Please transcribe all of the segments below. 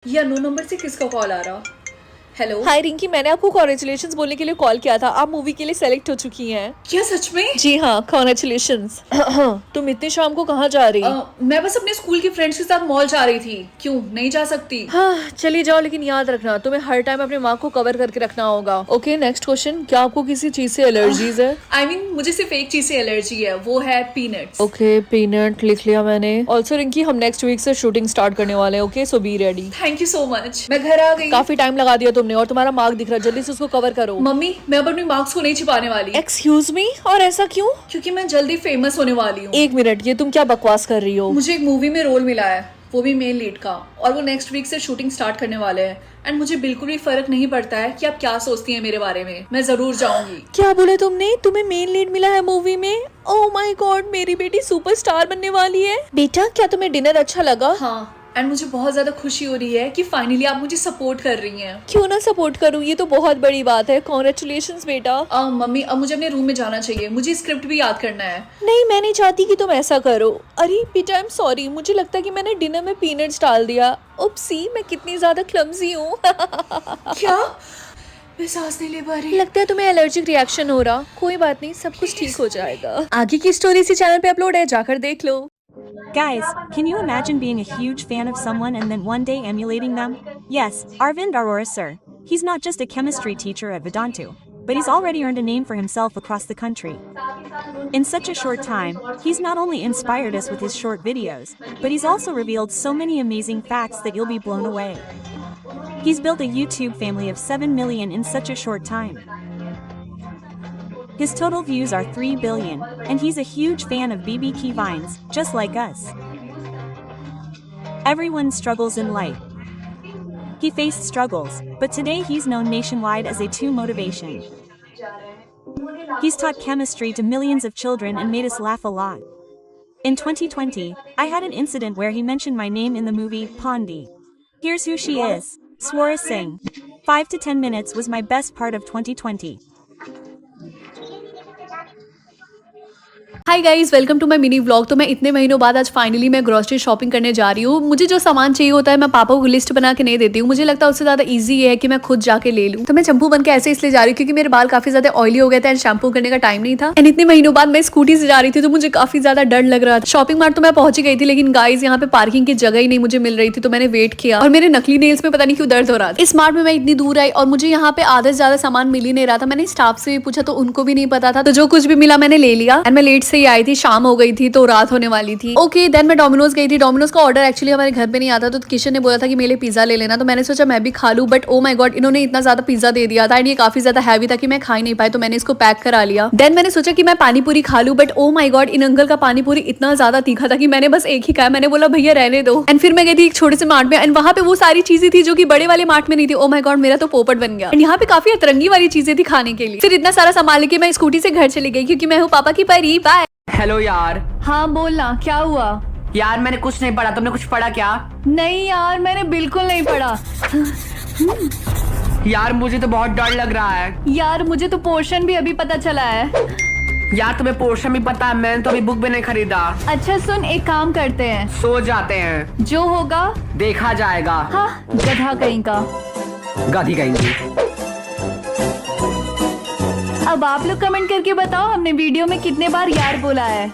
या no number से किसका कॉल आ रहा? हेलो। हाय रिंकी, मैंने आपको कॉन्ग्रेचुलेशंस बोलने के लिए कॉल किया था। आप मूवी के लिए सेलेक्ट हो चुकी हैं। क्या सच में? जी हाँ, कॉन्ग्रेचुलेशंस। तुम इतनी शाम को कहाँ जा रही? मैं बस अपने स्कूल की फ्रेंड्स के साथ मॉल जा रही थी। क्यों नहीं जा सकती? हाँ चली जाओ, लेकिन याद रखना तुम्हें हर टाइम अपने मार्क को कवर करके रखना होगा। Okay, next question. क्या आपको किसी चीज से एलर्जीज है? आई मीन मुझे सिर्फ एक चीज से एलर्जी है, वो है पीनट्स। ओके, पीनट लिख लिया मैंने। ऑल्सो रिंकी, हम नेक्स्ट वीक से शूटिंग स्टार्ट करने वाले हैं। Okay, so be ready. Thank you so much. मैं घर आ गई। काफी टाइम लगा दिया तुमने और तुम्हारा मार्क दिख रहा है, जल्दी से उसको कवर करो। मम्मी, मैं अब अपने मार्क्स को नहीं छिपाने वाली। एक्सक्यूज मी, और ऐसा क्यों? क्योंकि मैं जल्दी फेमस होने वाली हूँ। एक मिनट, ये तुम क्या बकवास कर रही हो? मुझे एक मूवी में रोल मिला है, वो भी मेन लीड का, और वो नेक्स्ट वीक से शूटिंग स्टार्ट करने वाले हैं। एंड मुझे बिल्कुल भी फर्क नहीं पड़ता है कि आप क्या सोचती हैं मेरे बारे में, मैं जरूर जाऊंगी। क्या बोले तुमने? तुम्हें मेन लीड मिला है मूवी में? ओह माय गॉड, मेरी बेटी सुपरस्टार बनने वाली है। बेटा, क्या तुम्हें डिनर अच्छा लगा? हाँ, एंड मुझे बहुत ज्यादा खुशी हो रही है कि फाइनली आप मुझे सपोर्ट कर रही हैं। क्यों ना सपोर्ट करूँ, ये तो बहुत बड़ी बात है। कॉन्ग्रेचुलेशंस बेटा। मम्मी, अब मुझे अपने रूम में जाना चाहिए, मुझे स्क्रिप्ट भी याद करना है। नहीं, मैं नहीं चाहती कि तुम ऐसा करो। अरे बेटा, आई एम सॉरी, मुझे लगता है कि मैंने डिनर में पीनट्स डाल दिया। उप्सी, मैं कितनी ज्यादा क्लमजी हूँ। क्या? मैं सांस नहीं ले पा रही। लगता है तुम्हें एलर्जिक रिएक्शन हो रहा। कोई बात नहीं, सब कुछ ठीक हो जाएगा। आगे की स्टोरी इसी चैनल पे अपलोड है, जाकर देख लो। Guys, can you imagine being a huge fan of someone and then one day emulating them? Yes, Arvind Arora sir. He's not just a chemistry teacher at Vedantu, but he's already earned a name for himself across the country. In such a short time, he's not only inspired us with his short videos, but he's also revealed so many amazing facts that you'll be blown away. He's built a YouTube family of 7 million in such a short time. His total views are 3 billion, and he's a huge fan of BB Key Vines, just like us. Everyone struggles in life. He faced struggles, but today he's known nationwide as a 2 motivation. He's taught chemistry to millions of children and made us laugh a lot. In 2020, I had an incident where he mentioned my name in the movie Pandi. Here's who she is, Swara Singh. 5 to 10 minutes was my best part of 2020. Hi guys, welcome to my mini vlog. तो मैं इतने महीनों बाद आज finally मैं grocery shopping करने जा रही हूँ। मुझे जो सामान चाहिए होता है मैं पापा को लिस्ट बना के नहीं देती हूँ, मुझे लगता है उससे ज्यादा इजी है कि मैं खुद जाके ले लूँ। तो मैं चंपू बन के ऐसे इसलिए जा रही हूँ क्योंकि मेरे बाल काफी ज्यादा ऑयली हो गए थे एंड शैम्पू करने का टाइम नहीं था। एंड इतने महीनों बाद मैं स्कूटी से जा रही थी तो मुझे काफी ज्यादा डर लग रहा था। शॉपिंग मार्ट तो मैं पहुंच गई थी, लेकिन गाइस यहाँ पे पार्किंग की जगह ही नहीं मुझे मिल रही थी, तो मैंने वेट किया और मेरे नकली नेल्स में पता नहीं क्यों दर्द हो रहा था। इस मार्ट में मैं इतनी दूर आई और मुझे यहाँ पे आधे से ज्यादा सामान मिल ही नहीं रहा था। मैंने स्टाफ से भी पूछा तो उनको भी नहीं पता था, तो जो कुछ भी मिला मैंने ले लिया। एंड मैं लेट से ही आई थी, शाम हो गई थी तो रात होने वाली थी। ओके, देन मैं डोमिनोज गई थी। डोमिनोज का ऑर्डर एक्चुअली हमारे घर पे नहीं आता, तो किशन ने बोला था कि मेरे लिए पिज्जा ले लेना, तो मैंने सोचा मैं भी खा लूं। बट ओ माय गॉड, इन्होंने इतना ज्यादा पिज्जा दे दिया था एंड ये काफी ज्यादा हैवी था कि मैं खा ही नहीं पाई, तो मैंने इसको पैक करा लिया। देन मैंने सोचा कि मैं पानी पूरी खा लूं, but oh my God, in uncle का पानी पूरी इतना ज्यादा तीखा था कि मैंने बस एक ही खाया। मैंने बोला भैया रहने दो। एंड फिर मैं गई थी एक छोटे से मार्ट में एंड वहां पे वो सारी चीजें थी जो कि बड़े वाले मार्ट में नहीं थी। ओ माय गॉड, मेरा तो पोपट बन गया। एंड यहाँ पे काफी अतरंगी वाली चीजें थी खाने के लिए। फिर इतना सारा सामान लेके मैं स्कूटी से घर चली गई क्योंकि मैं हूँ पापा की परी। बाय। हेलो यार। हाँ बोलना, क्या हुआ? यार मैंने कुछ नहीं पढ़ा, तुमने कुछ पढ़ा क्या? नहीं यार, मैंने बिल्कुल नहीं पढ़ा। यार मुझे तो बहुत डर लग रहा है। यार मुझे तो पोर्शन भी अभी पता चला है। यार तुम्हें पोर्शन भी पता है, मैंने तो अभी बुक भी नहीं खरीदा। अच्छा सुन, एक काम करते हैं, सो जाते हैं, जो होगा देखा जाएगा। हाँ, गधा कहीं का। गधी कहेंगी। अब आप लोग कमेंट करके बताओ हमने वीडियो में कितने बार यार बोला है।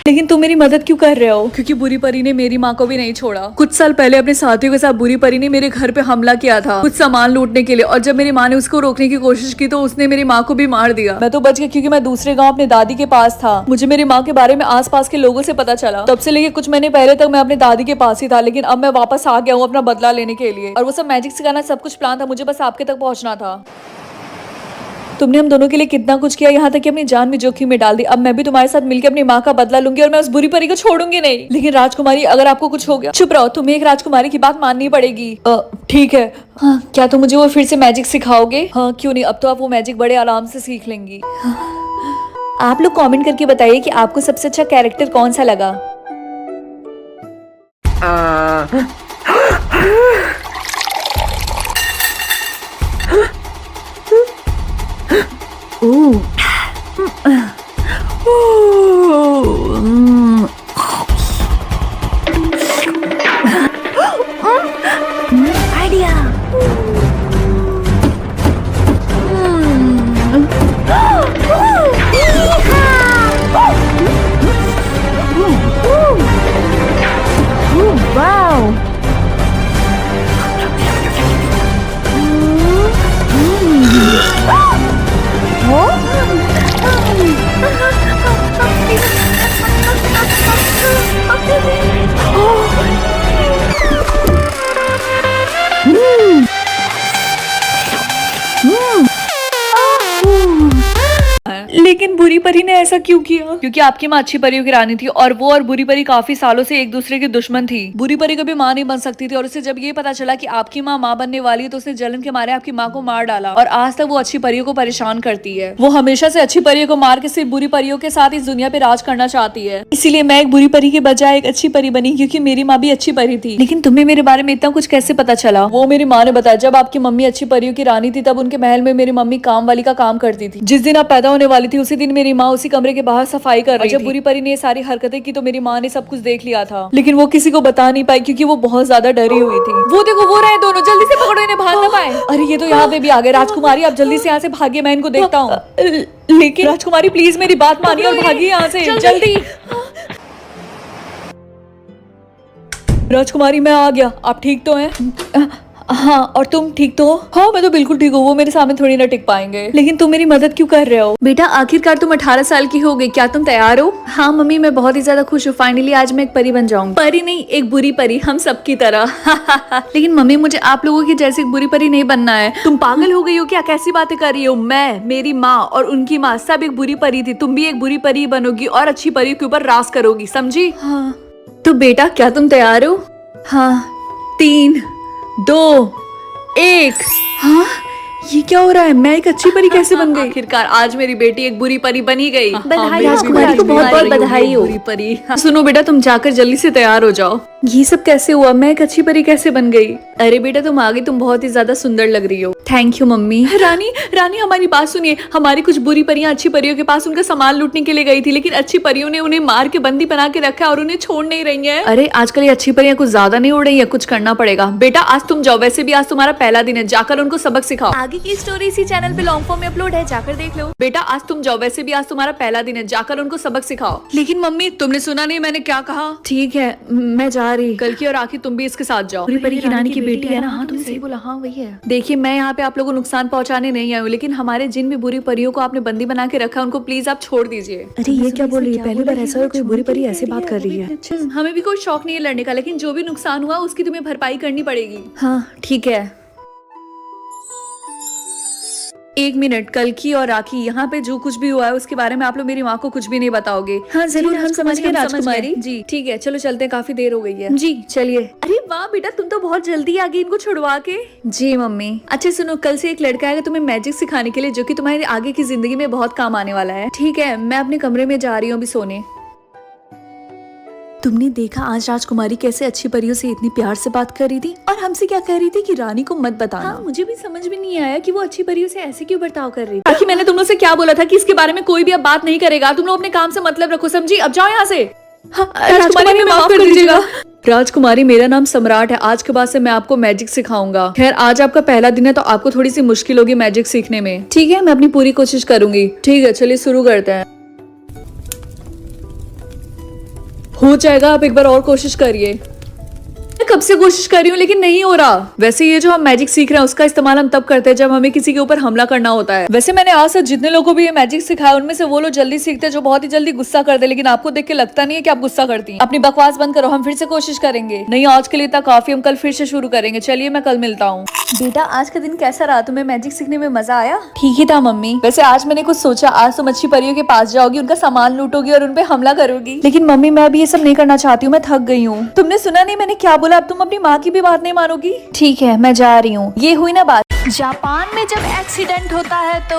लेकिन तुम मेरी मदद क्यों कर रहे हो? क्योंकि बुरी परी ने मेरी माँ को भी नहीं छोड़ा। कुछ साल पहले अपने साथियों के साथ बुरी परी ने मेरे घर पे हमला किया था कुछ सामान लूटने के लिए, और जब मेरी माँ ने उसको रोकने की कोशिश की तो उसने मेरी माँ को भी मार दिया। मैं तो बच गई क्योंकि मैं दूसरे गाँव अपने दादी के पास था। मुझे मेरी माँ के बारे में आस पास के लोगों से पता चला। तब से लेके कुछ महीने पहले तक मैं अपने दादी के पास ही था, लेकिन अब मैं वापस आ गया हूँ अपना बदला लेने के लिए। और वो सब मैजिक सिखाना सब कुछ प्लान था, मुझे बस आपके तक पहुँचना था। तुमने हम दोनों के लिए कितना कुछ किया, यहाँ तक कि अपनी जान भी जोखिम में डाल दी। अब मैं भी तुम्हारे साथ मिलकर अपनी माँ का बदला लूंगी और मैं उस बुरी परी को छोड़ूंगी नहीं। लेकिन राजकुमारी, अगर आपको कुछ हो गया, चुप रहो, तुम्हें एक राजकुमारी की बात माननी पड़ेगी। ठीक है। हाँ, क्या तुम मुझे वो फिर से मैजिक सिखाओगे? हाँ क्यों नहीं, अब तो आप वो मैजिक बड़े आराम से सीख लेंगी। आप लोग कॉमेंट करके बताइए कि आपको सबसे अच्छा कैरेक्टर कौन सा लगा। बुरी परी ने ऐसा क्यों किया? क्योंकि आपकी माँ अच्छी परियों की रानी थी और वो और बुरी परी काफी सालों से एक दूसरे की दुश्मन थी। बुरी परी कभी माँ नहीं बन सकती थी और उसे जब ये पता चला कि आपकी माँ बनने वाली है तो उसने जलन के मारे आपकी माँ को मार डाला और आज तक वो अच्छी परियों को परेशान करती है। वो हमेशा से अच्छी परियों को मार के सिर्फ बुरी परियों के साथ इस दुनिया पे राज करना चाहती है। इसीलिए मैं एक बुरी परी के बजाय एक अच्छी परी बनी, क्योंकि मेरी माँ भी अच्छी परी थी। लेकिन तुम्हें मेरे बारे में इतना कुछ कैसे पता चला? वो मेरी माँ ने बताया। जब आपकी मम्मी अच्छी परियों की रानी थी तब उनके महल में मेरी मम्मी काम वाली का काम करती थी। जिस दिन आप पैदा होने वाली थी उसी दिन मेरी माँ उसी कमरे के बाहर सफाई कर रही थी। जब बुरी परी ने ये सारी हरकतें की तो मेरी माँ ने सब कुछ देख लिया था, लेकिन वो किसी को बता नहीं पाई क्योंकि वो बहुत ज्यादा डरी हुई थी। वो देखो वो रहे दोनों, जल्दी से पकड़ो इन्हें, भाग ना पाए। अरे ये तो यहाँ पे भी आ गए। राजकुमारी आप जल्दी से यहाँ से भागिए, मैं इनको देखता हूँ। लेकिन राजकुमारी प्लीज मेरी बात मानिए और भागिए यहाँ से जल्दी। राजकुमारी मैं आ गया, आप ठीक तो हैं? हाँ, और तुम ठीक तो हो? हाँ मैं तो बिल्कुल ठीक हूँ। वो मेरे सामने थोड़ी ना टिक पाएंगे। लेकिन तुम मेरी मदद क्यों कर रहे हो? बेटा आखिरकार तुम 18 साल की हो गई, क्या तुम तैयार हो? हाँ मम्मी मैं बहुत ही ज्यादा खुश हूँ, फाइनली आज मैं एक परी बन जाऊंगी। परी नहीं, एक बुरी परी, हम सबकी तरह। लेकिन मम्मी मुझे आप लोगों की जैसी एक बुरी परी नहीं बनना है। तुम पागल हो गई हो क्या? कैसी बातें कर रही हो? मैं, मेरी माँ और उनकी माँ सब एक बुरी परी थी। तुम भी एक बुरी परी बनोगी और अच्छी परी के ऊपर राज करोगी, समझी? हाँ। तो बेटा क्या तुम तैयार हो? हाँ। 3, 2, 1। हाँ ये क्या हो रहा है? मैं एक अच्छी परी कैसे बन गई? आखिरकार आज मेरी बेटी एक बुरी परी बनी गई। बधाई राजकुमारी को बहुत बहुत बधाई हो। बुरी परी। सुनो बेटा तुम जाकर जल्दी से तैयार हो जाओ। ये सब कैसे हुआ? मैं एक अच्छी परी कैसे बन गई? अरे बेटा तुम आ गई, तुम बहुत ही ज्यादा सुंदर लग रही हो। Thank you mummy. रानी हमारी बात सुनिए। हमारी कुछ बुरी परियां अच्छी परियों के पास उनका सामान लूटने के लिए गई थी, लेकिन अच्छी परियों ने उन्हें मार के बंदी बना के रखा और उन्हें छोड़ नहीं रही है। अरे आजकल ये अच्छी परियां कुछ ज्यादा नहीं उड़ रही है, कुछ करना पड़ेगा। बेटा आज तुम जाओ, वैसे भी आज तुम्हारा पहला दिन है, जाकर उनको सबक सिखाओ। आगे की स्टोरी इसी चैनल पे लॉन्ग फॉर्म में अपलोड है, जाकर देख लो। बेटा आज तुम जाओ, वैसे भी आज तुम्हारा पहला दिन है, जाकर उनको सबक सिखाओ। लेकिन मम्मी तुमने सुना नहीं मैंने क्या कहा? ठीक है मैं जा रही। कल की और आखिर तुम भी इसके साथ जाओ। बुरी परी की रानी की बेटी है ना? हाँ तुमने सही बोला। हाँ वही है। देखिए मैं यहाँ पे आप लोगों को नुकसान पहुँचाने नहीं आई हूँ, लेकिन हमारे जिन भी बुरी परियों को आपने बंदी बना के रखा है उनको प्लीज आप छोड़ दीजिए। अरे ये क्या बोल रही है? पहली बार ऐसा कोई बुरी परी ऐसे बात कर रही है। हमें भी कोई शौक नहीं है लड़ने का, लेकिन जो भी नुकसान हुआ उसकी तुम्हें भरपाई करनी पड़ेगी। हाँ ठीक है। 1 मिनट, कल की और राखी यहाँ पे जो कुछ भी हुआ है उसके बारे में आप लोग मेरी माँ को कुछ भी नहीं बताओगे? हाँ जरूर हम समझ गए राजकुमारी जी। ठीक है चलो चलते हैं, काफी देर हो गई है। जी चलिए। अरे वाह बेटा तुम तो बहुत जल्दी आ गई इनको छुड़वा के। जी मम्मी। अच्छा सुनो, कल से एक लड़का आएगा तुम्हें मैजिक सिखाने के लिए, जो कि तुम्हारी आगे की जिंदगी में बहुत काम आने वाला है। ठीक है मैं अपने कमरे में जा रही हूँ अभी सोने। तुमने देखा आज राजकुमारी कैसे अच्छी परियों से इतनी प्यार से बात कर रही थी और हमसे क्या कह रही थी कि रानी को मत बताना। हाँ, मुझे भी समझ में नहीं आया कि वो अच्छी परियों से ऐसे क्यों बर्ताव कर रही थी। आखिर मैंने तुम लोग से क्या बोला था कि इसके बारे में कोई भी अब बात नहीं करेगा। तुम लोग अपने काम से मतलब रखो, समझी? अब जाओ यहाँ से। हाँ, राजकुमारी हमें माफ कर दीजिएगा। राजकुमारी मेरा नाम सम्राट है, आज के बाद से मैं आपको मैजिक सिखाऊंगा। खैर आज आपका पहला दिन है तो आपको थोड़ी सी मुश्किल होगी मैजिक सीखने में। ठीक है मैं अपनी पूरी कोशिश करूंगी। ठीक है चलिए शुरू करते हैं। हो जाएगा, आप एक बार और कोशिश करिए। मैं कब से कोशिश कर रही हूँ लेकिन नहीं हो रहा। वैसे ये जो हम मैजिक सीख रहे हैं उसका इस्तेमाल हम तब करते हैं जब हमें किसी के ऊपर हमला करना होता है। वैसे मैंने आज तक जितने लोगों को भी ये मैजिक सिखाया उनमें से वो लोग जल्दी सीखते हैं जो बहुत ही जल्दी गुस्सा करते हैं, लेकिन आपको देख के लगता नहीं है कि आप गुस्सा करती हैं। अपनी बकवास बंद करो, हम फिर से कोशिश करेंगे। नहीं आज के लिए इतना काफी, हम कल फिर से शुरू करेंगे। चलिए मैं कल मिलता हूँ। बेटा आज का दिन कैसा रहा? तुम्हें मैजिक सीखने में मजा आया? ठीक ही था मम्मी। वैसे आज मैंने कुछ सोचा, आज तुम अच्छी परियों के पास जाओगी, उनका सामान लूटोगी और उनपे हमला करोगी। लेकिन मम्मी मैं अभी ये सब नहीं करना चाहती हूँ, मैं थक गई हूँ। तुमने सुना नहीं मैंने क्या बोला? अब तुम अपनी माँ की भी बात नहीं मानोगी? ठीक है मैं जा रही हूँ। ये हुई ना बात। जापान में जब एक्सीडेंट होता है तो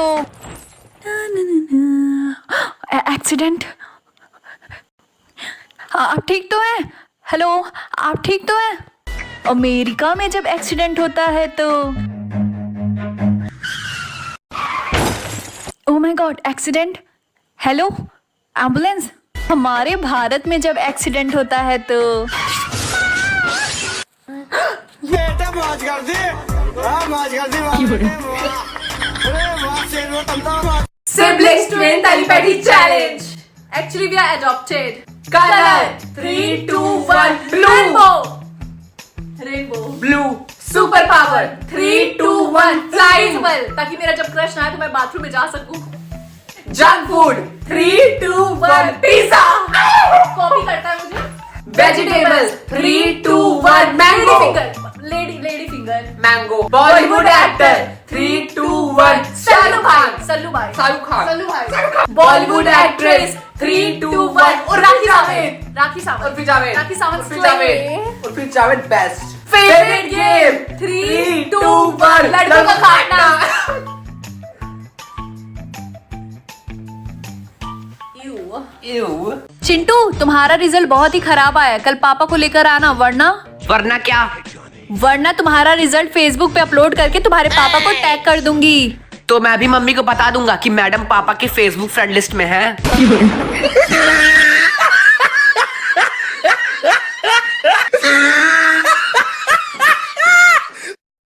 एक्सीडेंट। आप ठीक तो हैं? हेलो आप ठीक तो हैं? अमेरिका में जब एक्सीडेंट होता है तो oh my God accident. Hello ambulance. हमारे भारत में जब एक्सीडेंट होता है तो बेटा मौज कर दी, मौज कर दी। Siblings twin telepathy challenge. Actually we are adopted. Color 3, 2, 1 blue. Rainbow. Blue. Super power 3, 2, 1 flyable. ताकि मेरा जब क्रश ना आए तो मैं बाथरूम में जा सकूं. Junk food 3, 2, 1 pizza. कॉपी करता है मुझे. Vegetables 3, 2, 1 mango. Lady finger. Mango. Bollywood actor 3, 2, 1 star. Sallu भाई, सल्लू भाई, शाहरुख खान, सल्लू भाई, बॉलीवुड एक्ट्रेस 3, 2, 1 और Rakhi Sawant, Rakhi Sawant, Urfi Javed, Rakhi Sawant, Urfi Javed, Urfi Javed best. Favourite game 3, 2, 1 laddoo का काटना। Ew. चिंटू, तुम्हारा रिजल्ट बहुत ही खराब आया है, कल पापा को लेकर आना, वरना क्या? वरना तुम्हारा रिजल्ट फेसबुक पे अपलोड करके तुम्हारे पापा को टैग कर दूंगी। तो मैं भी मम्मी को बता दूंगा कि मैडम पापा के फेसबुक फ्रेंड लिस्ट में है।